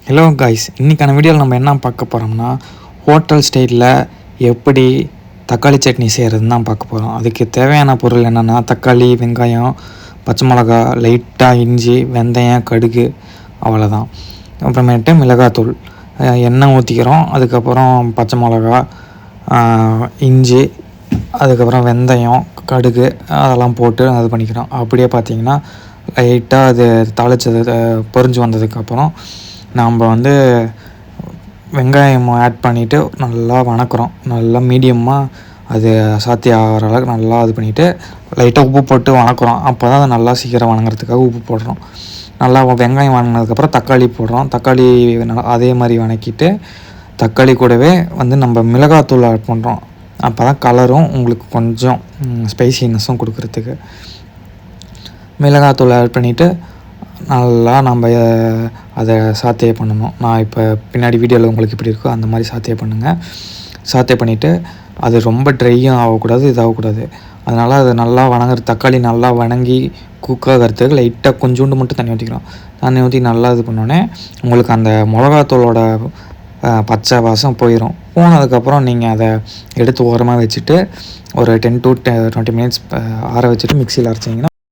Hello guys, இன்றைக்கான வீடியோவில் நம்ம என்ன பார்க்க போகிறோம்னா ஹோட்டல் ஸ்டைலில் எப்படி தக்காளி சட்னி செய்கிறதுன்னு தான் பார்க்க போகிறோம். அதுக்கு தேவையான பொருள் என்னென்னா தக்காளி, வெங்காயம், பச்சை மிளகா, லைட்டாக இஞ்சி, வெந்தயம், கடுகு, அவ்வளோதான். அப்புறமேட்டு மிளகாத்தூள், எண்ணெய் ஊற்றிக்கிறோம். அதுக்கப்புறம் பச்சை மிளகா, இஞ்சி, அதுக்கப்புறம் வெந்தயம், கடுகு அதெல்லாம் போட்டு அது பண்ணிக்கிறோம். அப்படியே பார்த்திங்கன்னா லைட்டாக அது தாளித்தது பொரிஞ்சு வந்ததுக்கப்புறம் நாம் வெங்காயம் ஆட் பண்ணிவிட்டு நல்லா வணக்கிறோம். நல்லா மீடியமாக அது சாத்தி ஆகிற அளவுக்கு நல்லா இது பண்ணிவிட்டு லைட்டாக உப்பு போட்டு வணக்கிறோம். அப்போ தான் அது நல்லா சீக்கிரம் வணங்குறதுக்காக உப்பு போடுறோம். நல்லா வெங்காயம் வணங்கினதுக்கப்புறம் தக்காளி போடுறோம். தக்காளி அதே மாதிரி வணக்கிட்டு தக்காளி கூடவே நம்ம மிளகாத்தூள் ஆட் பண்ணுறோம். அப்போ தான் கலரும் உங்களுக்கு கொஞ்சம் ஸ்பைசினஸும் கொடுக்குறதுக்கு மிளகாத்தூள் ஆட் பண்ணிவிட்டு நல்லா நம்ம அதை சாத்தே பண்ணணும். நான் இப்போ பின்னாடி வீடியோவில் உங்களுக்கு எப்படி இருக்கோ அந்த மாதிரி சாத்தே பண்ணுங்கள். சாத்தே பண்ணிவிட்டு அது ரொம்ப ட்ரையும் ஆகக்கூடாது, இதாகக்கூடாது. அதனால் அது நல்லா தக்காளி நல்லா வணங்கி குக்காகிறதுக்கு லைட்டாக கொஞ்சோண்டு மட்டும் தண்ணி ஊற்றிக்கிறோம். தண்ணி ஊற்றி நல்லா இது பண்ணோடனே உங்களுக்கு அந்த மிளகாத்தூளோட பச்சை வாசம் போனதுக்கப்புறம் நீங்கள் அதை எடுத்து ஓரமாக வச்சுட்டு ஒரு 10 to 20 மினிட்ஸ் ஆற வச்சுட்டு மிக்சியில் அரைச்சிங்கன்னா